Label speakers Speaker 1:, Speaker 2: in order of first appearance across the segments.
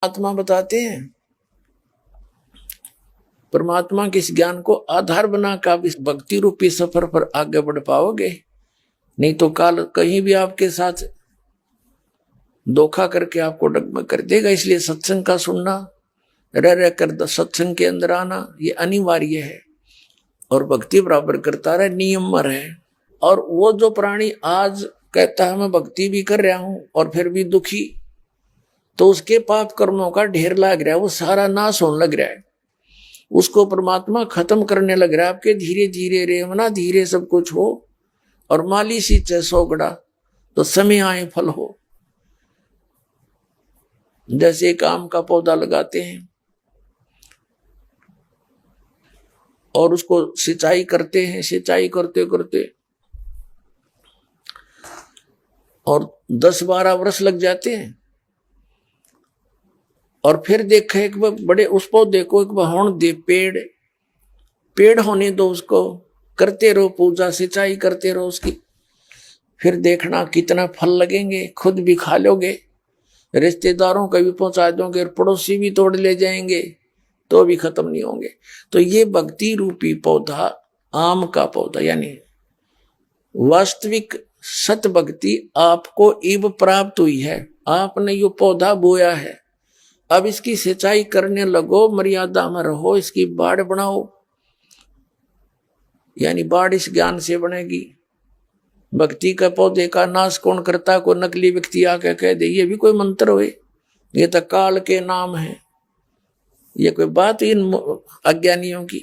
Speaker 1: आत्मा बताते हैं। परमात्मा के इस ज्ञान को आधार बनाकर आप इस भक्ति रूपी सफर पर आगे बढ़ पाओगे। नहीं तो काल कहीं भी आपके साथ धोखा करके आपको डगमग कर देगा। इसलिए सत्संग का सुनना, रह कर सत्संग के अंदर आना ये अनिवार्य है और भक्ति बराबर करता रहे, नियम में रहे। और वो जो प्राणी आज कहता है मैं भक्ति भी कर रहा हूं और फिर भी दुखी, तो उसके पाप कर्मों का ढेर लग रहा है, वो सारा नाश होने लग रहा है, उसको परमात्मा खत्म करने लग रहा है। आपके धीरे धीरे रेवना धीरे सब कुछ हो और माली सींचे सोगड़ा तो समय आए फल हो। जैसे एक आम का पौधा लगाते हैं और उसको सिंचाई करते हैं, सिंचाई करते करते और 10-12 वर्ष लग जाते हैं और फिर देखे एक बड़े उस पौधे को एक होने दे, पेड़ होने दो, उसको करते रहो पूजा, सिंचाई करते रहो उसकी, फिर देखना कितना फल लगेंगे। खुद भी खा लोगे, रिश्तेदारों को भी पहुंचा दोगे, पड़ोसी भी तोड़ ले जाएंगे तो भी खत्म नहीं होंगे। तो ये भक्ति रूपी पौधा, आम का पौधा, यानी वास्तविक सत भक्ति आपको इब प्राप्त हुई है। आपने ये पौधा बोया है, अब इसकी सिंचाई करने लगो, मर्यादा में रहो, इसकी बाड़ बनाओ, यानी बाड़ इस ज्ञान से बनेगी। भक्ति का पौधे का नाश कौन करता? कोई नकली व्यक्ति आके कह दे ये भी कोई मंत्र हुए, ये तो काल के नाम है, ये कोई बात इन अज्ञानियों की।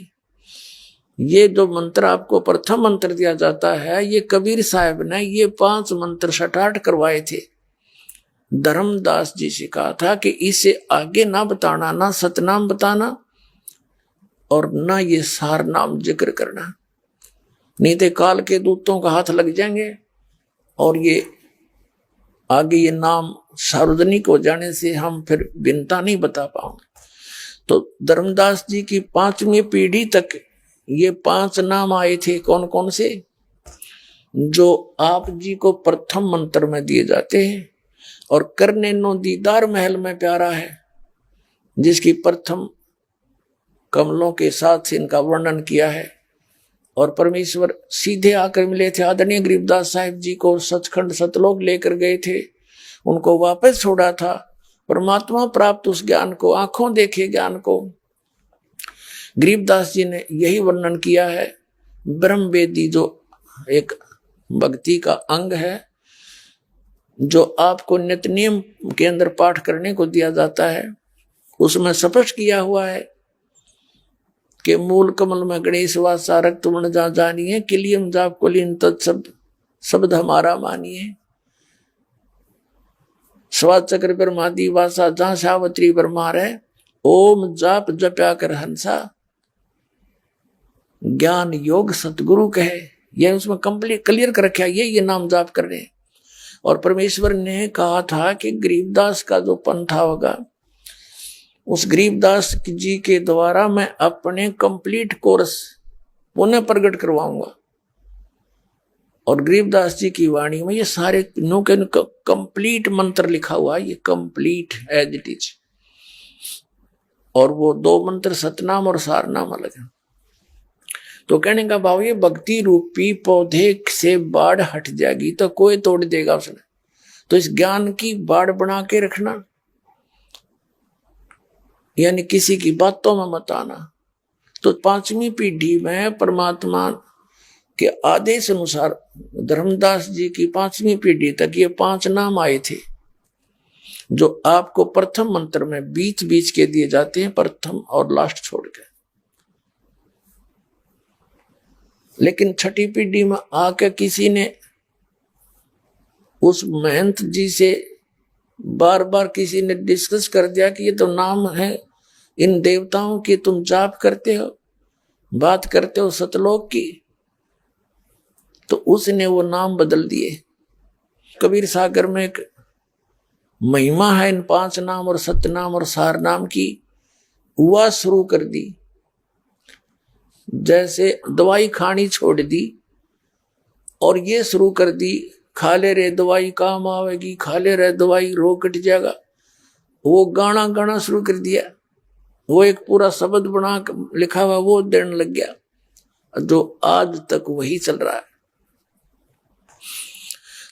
Speaker 1: ये जो मंत्र आपको प्रथम मंत्र दिया जाता है, ये कबीर साहब ने ये 5 मंत्र 68 करवाए थे। धर्मदास जी से कहा था कि इसे आगे ना बताना, ना सतनाम बताना और ना ये सार नाम जिक्र करना, नहीं तो काल के दूतों का हाथ लग जाएंगे और ये आगे ये नाम सार्वजनिक हो जाने से हम फिर बिनता नहीं बता पाओगे। तो धर्मदास जी की 5वीं पीढ़ी तक ये 5 नाम आए थे। कौन कौन से? जो आप जी को प्रथम मंत्र में दिए जाते हैं और करने नो दीदार महल में प्यारा है, जिसकी प्रथम कमलों के साथ इनका वर्णन किया है। और परमेश्वर सीधे आकर मिले थे आदरणीय गरीबदास साहिब जी को, सचखंड सतलोक लेकर गए थे, उनको वापस छोड़ा था। परमात्मा प्राप्त उस ज्ञान को, आंखों देखे ज्ञान को गरीबदास जी ने यही वर्णन किया है। ब्रह्म वेदी जो एक भक्ति का अंग है, जो आपको नित्य नियम के अंदर पाठ करने को दिया जाता है, उसमें स्पष्ट किया हुआ है कि मूल कमल में गणेश वासा, रक्त वर्ण जा जानिए, किलियम जाप कुलीन तत्शब्द शब्द हमारा मानिए, स्वाद चक्र ब्रह्मादि वासा जहां सावत्री ब्रह्मार है, ओम जाप जप्या कर हंसा, ज्ञान योग सतगुरु कहे। यह उसमें कंप्लीट क्लियर कर रखा, ये नाम जाप कर रहे। और परमेश्वर ने कहा था कि गरीबदास का जो पंथा होगा, उस गरीबदास जी के द्वारा मैं अपने कंप्लीट कोर्स पुनः प्रकट करवाऊंगा। और गरीबदास जी की वाणी में ये सारे कंप्लीट मंत्र लिखा हुआ है, ये कंप्लीट एज इट इज। और वो 2 मंत्र सतनाम और सारनाम अलग है। तो कहने का भाव ये भक्ति रूपी पौधे से बाढ़ हट जाएगी तो कोई तोड़ देगा उसने। तो इस ज्ञान की बाढ़ बना के रखना, यानी किसी की बातों में मत आना। तो 5वीं पीढ़ी में परमात्मा के आदेश अनुसार धर्मदास जी की 5वीं पीढ़ी तक ये 5 नाम आए थे, जो आपको प्रथम मंत्र में बीच बीच के दिए जाते हैं, प्रथम और लास्ट छोड़ के। लेकिन 6ठी पीढ़ी में आके किसी ने उस महंत जी से बार बार किसी ने डिस्कस कर दिया कि ये तो नाम है इन देवताओं की, तुम जाप करते हो, बात करते हो सतलोक की, तो उसने वो नाम बदल दिए। कबीर सागर में एक महिमा है इन 5 नाम और सतनाम और सार नाम की, वह शुरू कर दी। जैसे दवाई खानी छोड़ दी और ये शुरू कर दी, खा ले रे दवाई काम आवेगी, खा ले रे दवाई रोग कट जाएगा। वो गाना गाना शुरू कर दिया, वो एक पूरा शब्द बना लिखा हुआ वो देने लग गया, जो आज तक वही चल रहा है।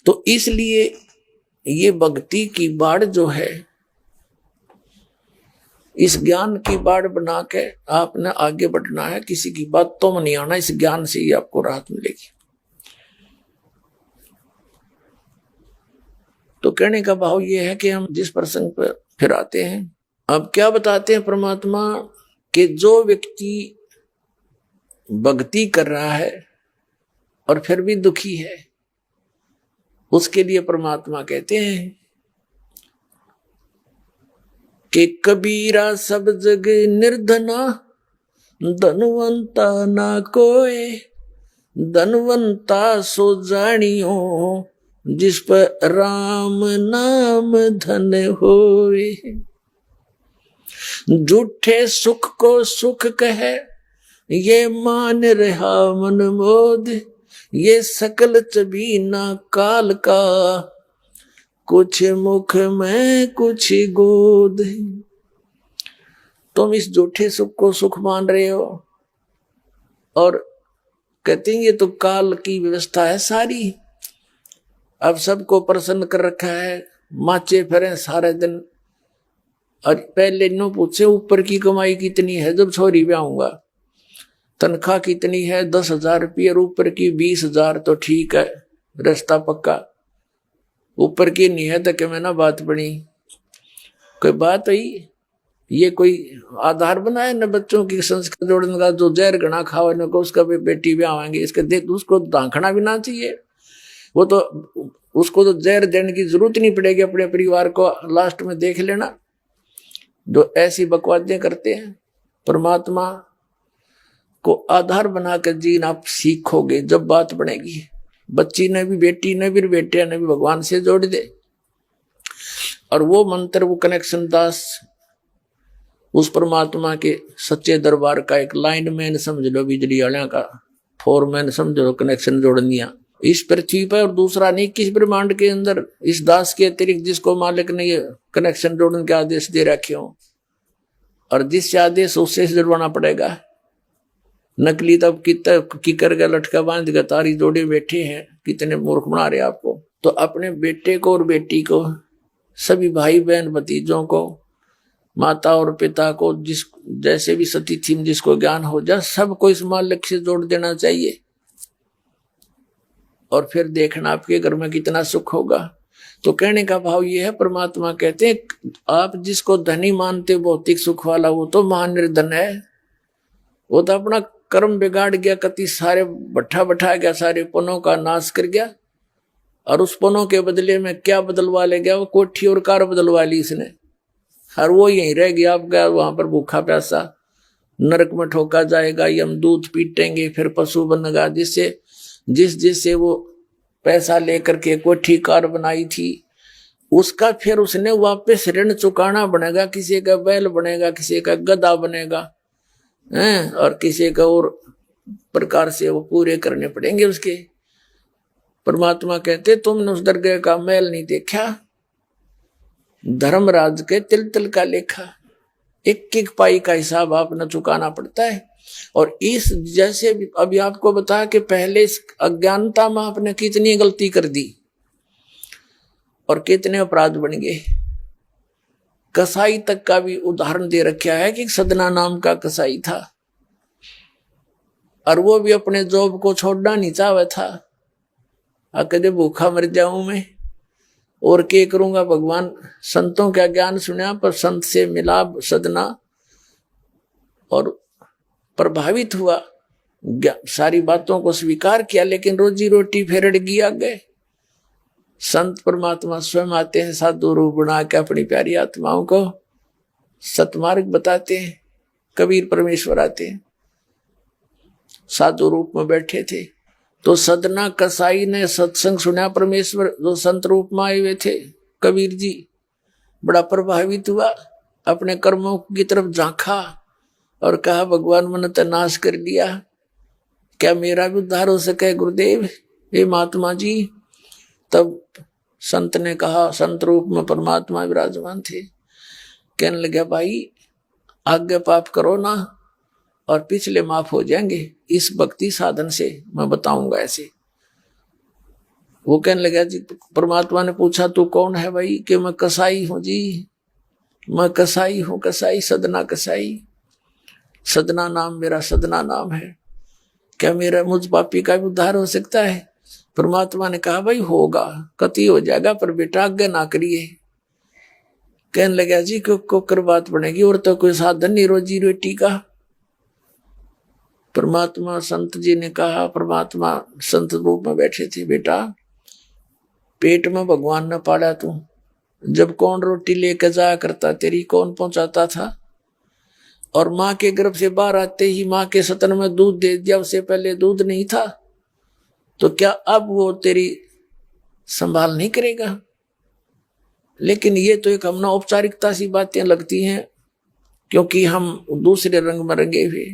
Speaker 1: तो इसलिए ये भक्ति की बाढ़ जो है, इस ज्ञान की बाढ़ बना के आपने आगे बढ़ना है, किसी की बातों में नहीं आना, इस ज्ञान से ही आपको राहत मिलेगी। तो कहने का भाव ये है कि हम जिस प्रसंग पर फिर आते हैं, अब क्या बताते हैं परमात्मा कि जो व्यक्ति भक्ति कर रहा है और फिर भी दुखी है, उसके लिए परमात्मा कहते हैं कि कबीरा सब जग निर्धना, धनवंता ना कोय, धनवंता सो जानियो, जिस पर राम नाम धन होए। झूठे सुख को सुख कहे, ये मान रहा मन मोद, ये सकल चबीना काल का, कुछ मुख में कुछ गोद। तुम इस झूठे सुख को सुख मान रहे हो और कहते हैं ये तो काल की व्यवस्था है सारी, अब सबको प्रसन्न कर रखा है, माचे फिरे सारे दिन। और पहले नो पूछे ऊपर की कमाई कितनी है, जब छोरी ब्याहूंगा तनख्वाह कितनी है, 10,000 रुपये, ऊपर की 20,000, तो ठीक है रास्ता पक्का। ऊपर की नहीं है तो कि मैं ना बात बनी, कोई बात हुई, ये कोई आधार बनाए न बच्चों की संस्कार जोड़ने का। जो जहर गणा खावे न को उसका भी बेटी ब्याहेंगे, इसके देख उसको दाखना भी ना चाहिए, वो तो उसको तो जहर देने की जरूरत नहीं पड़ेगी, अपने परिवार को लास्ट में देख लेना। जो ऐसी बकवादें करते हैं, परमात्मा को आधार बनाकर जीना आप सीखोगे जब बात बनेगी। बच्ची ने भी, बेटी ने भी, बेटे ने भी भगवान से जोड़ दे, और वो मंत्र, वो कनेक्शन दास उस परमात्मा के सच्चे दरबार का एक लाइनमैन समझ लो, बिजली वाले का फोरमैन समझ लो, कनेक्शन जोड़ दिया इस पृथ्वी पर। और दूसरा नहीं किस ब्रह्मांड के अंदर इस दास के अतिरिक्त जिसको मालिक ने ये कनेक्शन जोड़ने के आदेश दे रखे हो, और जिससे आदेश उससे जुड़वाना पड़ेगा। नकली तब किकर का लटका बांध कर तारी जोड़े बैठे हैं, कितने मूर्ख बना रहे आपको। तो अपने बेटे को और बेटी को, सभी भाई बहन भतीजों को, माता और पिता को, जिस जैसे भी सती थी जिसको ज्ञान हो जा, सबको इस मालिक से जोड़ देना चाहिए। और फिर देखना आपके घर में कितना सुख होगा। तो कहने का भाव ये है, परमात्मा कहते हैं आप जिसको धनी मानते भौतिक सुख वाला, वो तो महानिर्धन है, वो तो अपना कर्म बिगाड़ गया, कति सारे बैठा गया, सारे पुनों का नाश कर गया, और उस पुनों के बदले में क्या बदलवा ले गया, वो कोठी और कार बदलवा ली इसने, और वो यहीं रह गया। आप गया वहां पर भूखा प्यासा, नरक में ठोका जाएगा, यमदूत पीटेंगे, फिर पशु बनेगा। जिससे वो पैसा लेकर के कोठी कार बनाई थी, उसका फिर उसने वापस ऋण चुकाना बनेगा। किसी का बैल बनेगा, किसी का गधा बनेगा, और किसी का और प्रकार से वो पूरे करने पड़ेंगे उसके। परमात्मा कहते तुमने उस दरगाह का मैल नहीं देखा, धर्मराज के तिल तिल का लेखा, एक एक पाई का हिसाब आपने चुकाना पड़ता है। और इस जैसे अभी आपको बताया कि पहले इस अज्ञानता में आपने कितनी गलती कर दी और कितने अपराध बन गए। कसाई तक का भी उदाहरण दे रखा है कि सदना नाम का कसाई था, और वो भी अपने जॉब को छोड़ना नहीं चाहता था। कदे भूखा मर जाऊं मैं और क्या करूंगा, भगवान संतों का ज्ञान सुना, पर संत से मिला सदना और प्रभावित हुआ, सारी बातों को स्वीकार किया, लेकिन रोजी रोटी फिर अड़गी आ गए। संत परमात्मा स्वयं आते हैं साधु रूप बना के, अपनी प्यारी आत्माओं को सतमार्ग बताते हैं। कबीर परमेश्वर आते हैं, साधु रूप में बैठे थे, तो सदना कसाई ने सत्संग सुना, परमेश्वर जो संत रूप में आए हुए थे, कबीर जी बड़ा प्रभावित हुआ, अपने कर्मों की तरफ झांका और कहा भगवान मैंने तो नाश कर दिया, क्या मेरा भी उद्धार हो सके गुरुदेव, हे महात्मा जी। तब संत ने कहा, संत रूप में परमात्मा विराजमान थे, कहने लगा भाई आगे पाप करो ना और पिछले माफ हो जाएंगे इस भक्ति साधन से, मैं बताऊंगा ऐसे। वो कहने लगा जी, परमात्मा ने पूछा तू कौन है भाई? कि मैं कसाई हूं जी, मैं कसाई हूं, कसाई सदना कसाई, सदना नाम मेरा, सदना नाम है। क्या मेरा मुझ पापी का भी उद्धार हो सकता है? परमात्मा ने कहा भाई होगा, कति हो जाएगा, पर बेटा आगे ना करिए। कहने लगा जी को कर बात बनेगी, और तो कोई साधन नहीं रोजी रोटी का। परमात्मा संत जी ने कहा, परमात्मा संत रूप में बैठे थे, बेटा पेट में भगवान ने पाला तू, जब कौन रोटी लेकर जाया करता तेरी, कौन पहुंचाता था? और माँ के गर्भ से बाहर आते ही माँ के सतन में दूध दे दिया, उससे पहले दूध नहीं था, तो क्या अब वो तेरी संभाल नहीं करेगा? लेकिन ये तो एक हमने औपचारिकता सी बातें लगती हैं, क्योंकि हम दूसरे रंग में रंगे हुए।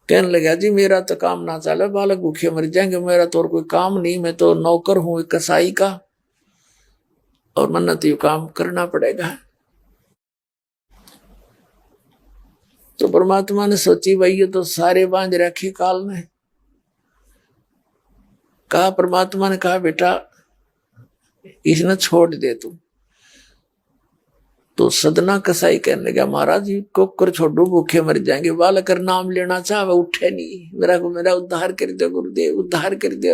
Speaker 1: कहने लगा जी मेरा तो काम ना चले, बालक भूखे मर जाएंगे, मेरा तो और कोई काम नहीं, मैं तो नौकर हूं एक कसाई का, और मन्ना तो ये काम करना पड़ेगा। तो परमात्मा ने सोची भाई ये तो सारे बांध रखे काल ने। कहा, परमात्मा ने कहा बेटा इसने छोड़ दे तू। तो सदना कसाई कहने लगा महाराज जी कोकर छोड़ो, भूखे मर जाएंगे, बालक नाम लेना चाहे उठे नहीं, मेरा उद्धार कर दे गुरुदेव, उद्धार कर दे,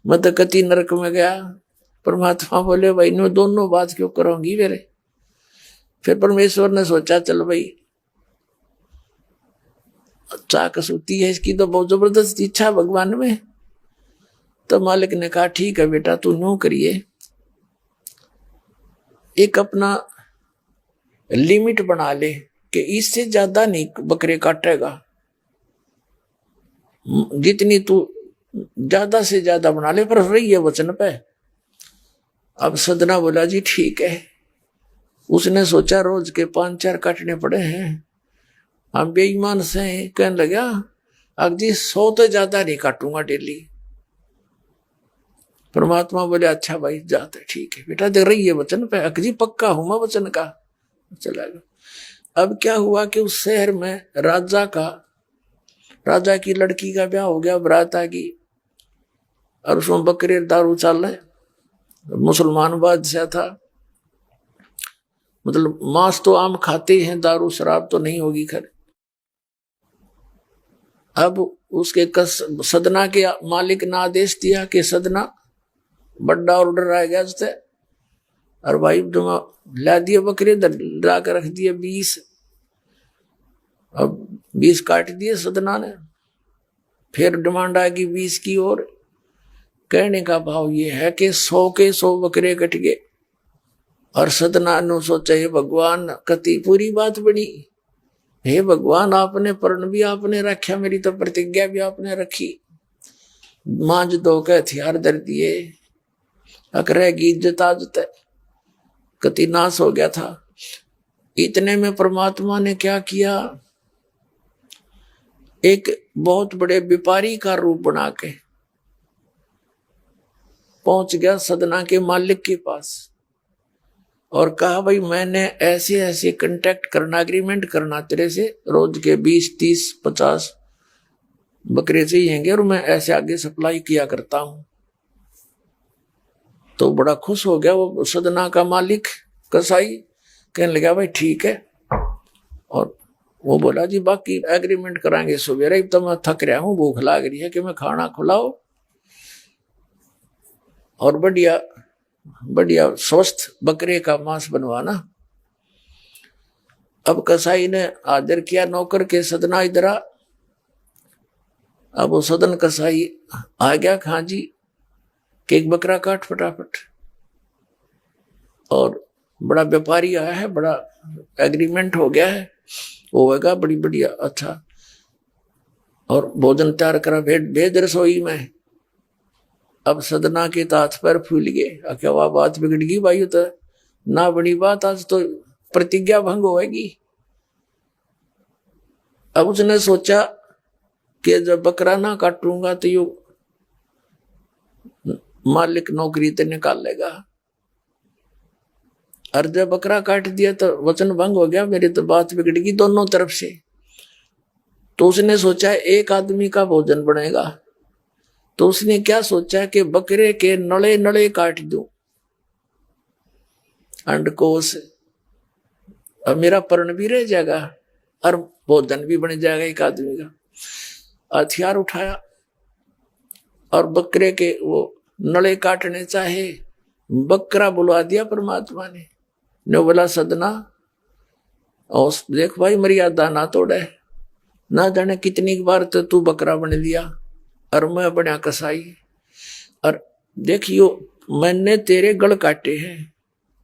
Speaker 1: मैं तो कति नरक में गया। परमात्मा बोले भाई नो दोनों बात क्यों करोगी मेरे? फिर परमेश्वर ने सोचा चल भाई अच्छा कसूती है इसकी, तो बहुत जबरदस्त इच्छा भगवान में। तो मालिक ने कहा ठीक है बेटा तू नो करिए, एक अपना लिमिट बना ले कि इससे ज्यादा नहीं बकरे काटेगा, जितनी तू ज्यादा से ज्यादा बना ले, पर रही है वचन पे। अब सदना बोला जी ठीक है। उसने सोचा रोज के 5-4 काटने पड़े हैं, हम बेईमान से। कहने लगा अब जी 100 तो ज्यादा नहीं काटूंगा डेली। परमात्मा बोले अच्छा भाई जाते, ठीक है बेटा देख रही है वचन पे, अकजी पक्का हूं मैं वचन का। चला गया। अब क्या हुआ कि उस शहर में राजा की लड़की का ब्याह हो गया, बारात आ गई, और उसमें बकरे दारू चल रहे, मुसलमान बादशाह था, मतलब मांस तो आम खाते हैं, दारू शराब तो नहीं होगी खैर। अब उसके सदना के मालिक ने आदेश दिया कि सदना बड़ा ऑर्डर आ गया उससे, और भाई ला दिए बकरे, ला कर रख दिए 20। अब 20 काट दिए सदना ने। फिर डिमांड आ गई 20 की, और कहने का भाव ये है कि 100 के 100 बकरे कट गए। और सदना ने सोचा हे भगवान कति पूरी बात बनी, हे भगवान आपने प्रण भी आपने रखा, मेरी तो प्रतिज्ञा भी आपने रखी, मांझ दो के हथियार धर दिए, अकरेगी इज्जत आजत कति नाश हो गया था। इतने में परमात्मा ने क्या किया, एक बहुत बड़े व्यापारी का रूप बना के पहुंच गया सदना के मालिक के पास, और कहा भाई मैंने ऐसे ऐसे कांटेक्ट करना, एग्रीमेंट करना तेरे से, रोज के 20, 30, 50 बकरे चाहिएंगे, और मैं ऐसे आगे सप्लाई किया करता हूं। तो बड़ा खुश हो गया वो सदना का मालिक कसाई, कहने लगा भाई ठीक है। और वो बोला जी बाकी एग्रीमेंट कराएंगे सवेरे, तो मैं थक रहा हूं, भूख लाग रही है कि मैं खाना खिलाओ और बढ़िया बढ़िया स्वस्थ बकरे का मांस बनवाना। अब कसाई ने आदर किया नौकर के, सदना इधर आ। अब वो सदन कसाई आ गया, हाँ जी कि एक बकरा काट फटाफट। और बड़ा व्यापारी आया है, बड़ा एग्रीमेंट हो गया है, होगा बड़ी बढ़िया अच्छा। और भोजन तैयार करा, भेद रसोई में। अब सदना के हाथ पैर फूल गए, क्या वह बात बिगड़ गई भाई, तो ना बड़ी बात, आज तो प्रतिज्ञा भंग होगी। अब उसने सोचा कि जब बकरा ना काटूंगा तो यू मालिक नौकरी तो निकाल लेगा। और जब बकरा काट दिया तो वचन भंग हो गया, मेरी तो बात बिगड़ गई दोनों तरफ से। तो उसने सोचा एक आदमी का भोजन बनेगा, तो उसने क्या सोचा कि बकरे के नड़े नड़े काट दूं अंडकोश, अब मेरा पर्ण भी रह जाएगा और भोजन भी बन जाएगा एक आदमी का। हथियार उठाया और बकरे के वो नड़े काटने चाहे, बकरा बुलवा दिया परमात्मा ने बोला सदना और देख भाई मर्यादा ना तोड़े, ना जाने कितनी बार तो तू बकरा बन दिया और मैं बना कसाई, और देखियो मैंने तेरे गल काटे हैं,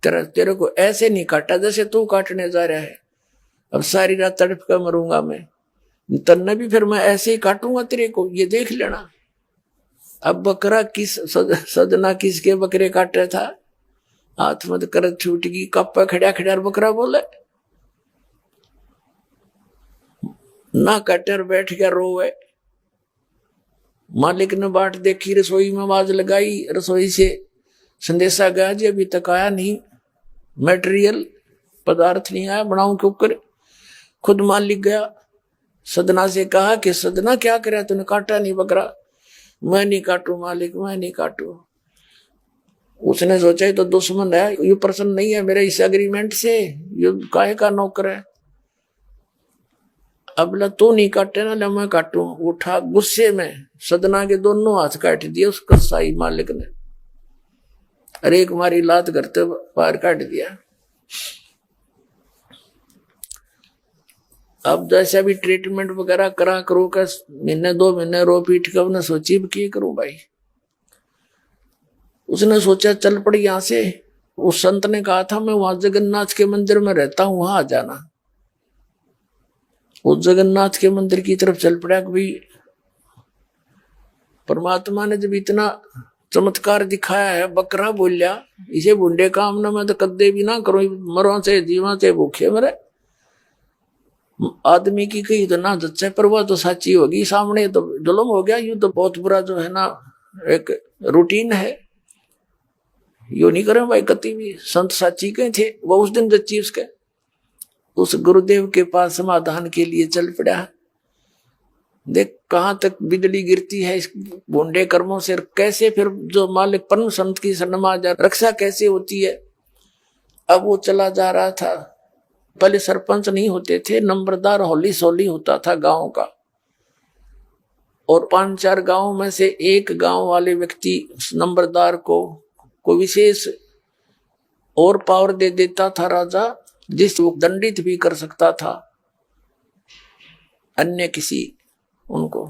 Speaker 1: तेरे को ऐसे नहीं काटा जैसे तू काटने जा रहा है, अब सारी रात तड़प कर मरूंगा मैं, तन्ने भी फिर मैं ऐसे ही काटूंगा तेरे को, ये देख लेना। अब बकरा किस सदना किसके बकरे काट रहा था, हाथ मत कर छूट गई, कप्पा खड़ा खड़ा बकरा बोले ना, कटर बैठ गया रोवे। मालिक ने बाट देखी, रसोई में आवाज लगाई, रसोई से संदेशा गया जी अभी तक आया नहीं, मटेरियल पदार्थ नहीं आया, बनाऊं क्यों करे। खुद मालिक गया, सदना से कहा कि सदना क्या करे, तूने काटा नहीं बकरा। मैं नहीं काटू मालिक, मैं नहीं काटू। उसने सोचा ये तो दुश्मन है, ये प्रसन्न नहीं है मेरे इस एग्रीमेंट से, ये काहे का नौकर है। अब ला तू नहीं काटे ना, मैं काटू। उठा गुस्से में सदना के दोनों हाथ काट दिए उस कसाई मालिक ने, अरे एक मारी लात करते बाहर काट दिया। अब जैसे भी ट्रीटमेंट वगैरह करा करो का, महीने 2 महीने रो पीट कर उसने सोची क्या करूं भाई। उसने सोचा चल पड़ी यहां से, उस संत ने कहा था मैं वहां जगन्नाथ के मंदिर में रहता हूं, वहां आ जाना। उस जगन्नाथ के मंदिर की तरफ चल पड़ा। भाई परमात्मा ने जब इतना चमत्कार दिखाया है, बकरा बोलिया इसे बुंडे काम ना मैं तो कदे भी ना करो, मरो से जीवा से भूखे मरे। आदमी की कही तो ना जच्चे, पर वह तो सच्ची होगी, सामने तो जुल्म हो गया। यूं तो बहुत बुरा जो है ना एक रूटीन है, यो नहीं करे भाई कति भी। संत साची के थे वो उस दिन जच्ची उसके, उस गुरुदेव के पास समाधान के लिए चल पड़ा। देख कहां तक बिजली गिरती है इस भोंडे कर्मों से, कैसे फिर जो मालिक परम संत की शरणमा जा रक्षा कैसे होती है। अब वो चला जा रहा था, पहले सरपंच नहीं होते थे, नंबरदार होली सोली होता था गांव का, और 5-4 गांव में से एक गांव वाले व्यक्ति नंबरदार को विशेष और पावर दे देता था राजा, जिस वो दंडित भी कर सकता था अन्य किसी उनको।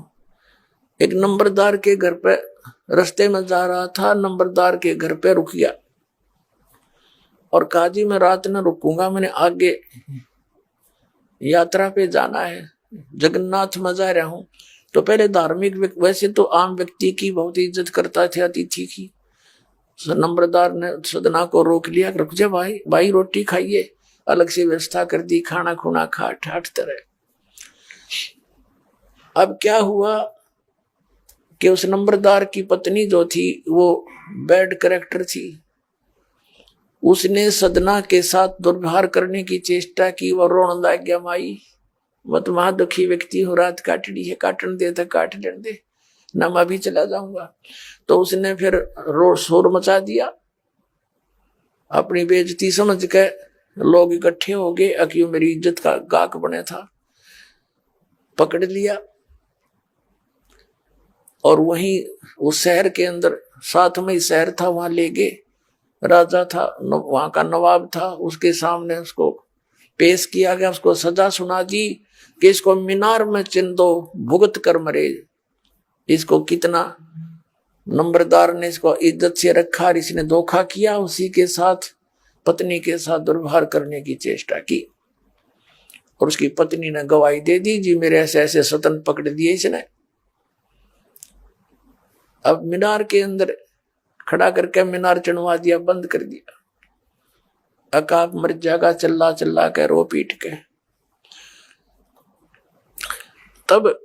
Speaker 1: एक नंबरदार के घर पे रास्ते में जा रहा था, नंबरदार के घर पे रुक गया और कहा जी मैं रात न रुकूंगा, मैंने आगे यात्रा पे जाना है, जगन्नाथ में जा रहा हूं। तो पहले धार्मिक वैसे तो आम व्यक्ति की बहुत इज्जत करता थे, अतिथि की। नंबरदार ने सदना को रोक लिया, रुक जा भाई, भाई रोटी खाइए, अलग से व्यवस्था कर दी, खाना खुना खा ठाठ तरह। अब क्या हुआ कि उस नंबरदार की पत्नी जो थी वो बैड कैरेक्टर थी, उसने सदना के साथ दुर्व्यवहार करने की चेष्टा की। वो रोने लग गया, माई मैं तो वहां दुखी व्यक्ति हूँ, रात काटनी है, काटन दे तो काट लेने दे, ना मैं भी चला जाऊंगा। तो उसने फिर शोर मचा दिया, अपनी बेइज्जती समझ के लोग इकट्ठे हो गए, अक्यों मेरी इज्जत का गाक बने था, पकड़ लिया और वहीं उस शहर के अंदर, साथ में ही शहर था, वहां ले गए। राजा था, वहां का नवाब था, उसके सामने उसको पेश किया गया, उसको सजा सुना दी कि इसको मीनार में चिन दो, भुगत कर मरे। इसको कितना नंबरदार ने इसको इज्जत से रखा और इसने धोखा किया, उसी के साथ पत्नी के साथ दुर्व्यवहार करने की चेष्टा की। और उसकी पत्नी ने गवाही दे दी, जी मेरे ऐसे ऐसे सतन पकड़ दिए इसने। अब मीनार के अंदर खड़ा करके मीनार चढ़वा दिया, बंद कर दिया। अकाप मर जाएगा चिल्ला चिल्ला के, रो पीट के। तब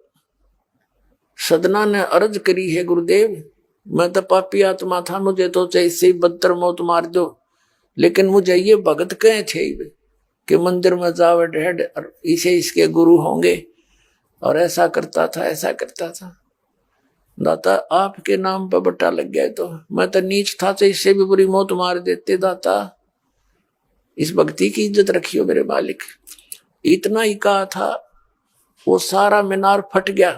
Speaker 1: सदना ने अर्ज करी है, गुरुदेव मैं तो पापी आत्मा था, मुझे तो चाहे इससे बदतर मौत मार दो, लेकिन मुझे ये भगत कहे थे कि मंदिर में जावे ढेड और इसे इसके गुरु होंगे और ऐसा करता था ऐसा करता था। दाता आपके नाम पर बट्टा लग गया तो मैं तो नीच था, तो इससे भी बुरी मौत मार देते। दाता इस भक्ति की इज्जत रखियो मेरे मालिक। इतना ही कहा था, वो सारा मीनार फट गया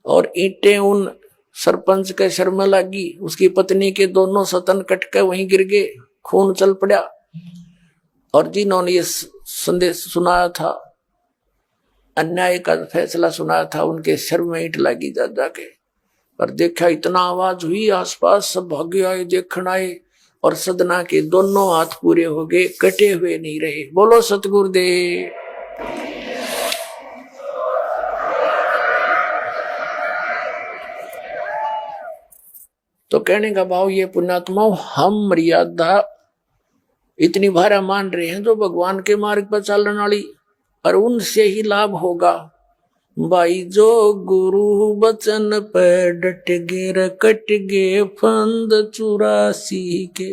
Speaker 1: और ईंटें उन सरपंच के सर में लगी। उसकी पत्नी के दोनों सतन कट के वहीं गिर गए, खून चल पड़ा। और जिन्होंने ये संदेश सुनाया था, अन्याय का फैसला सुनाया था, उनके सर में ईंट लगी जा जाके। पर देखा इतना आवाज हुई, आसपास सब भागे आए, देखने आए और सदना के दोनों हाथ पूरे हो गए, कटे हुए नहीं रहे। बोलो सतगुरुदेव। तो कहने का भाव ये पुण्यात्मा, हम मर्यादा इतनी भारा मान रहे हैं जो भगवान के मार्ग पर चलने वाली, और उनसे ही लाभ होगा। भाई जो गुरु बचन पे डट गे, कट गे फंद 84 के,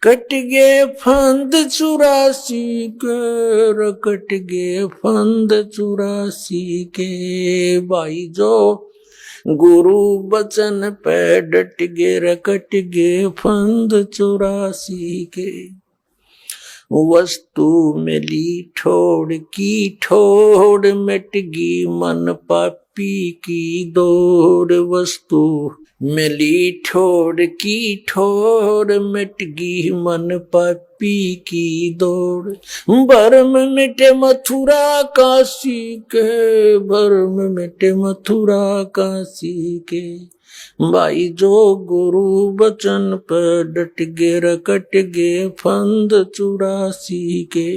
Speaker 1: कट गे फंद 84 के, कट गे फंद 84 के। भाई जो गुरु बचन पे डट गे, कट गे फंद 84 के। वस्तु मिली ठोड़ की ठोड़, मिटगी मन पापी की दौड़। वस्तु मिली ठोड़ की ठोड़, मिटगी मन पापी की दौड़। भरम मिटे मथुरा काशी के, भरम मिटे मथुरा काशी के। भाई जो गुरु बचन पर डट गे, कट गे फंद 84 के।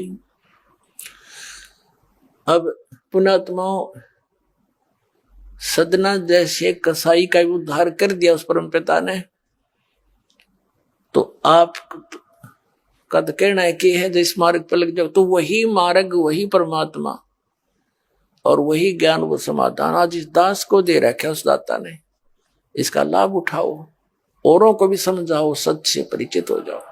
Speaker 1: अब पुणात्माओं, सदना जैसे कसाई का उद्धार कर दिया उस परम पिता ने, तो आप का तो कहना है कि है जिस मार्ग पर लग जाओ, तो वही मार्ग, वही परमात्मा और वही ज्ञान, वो समाधान आज इस दास को दे रखा है उस दाता ने। इसका लाभ उठाओ, औरों को भी समझाओ, सच से परिचित हो जाओ।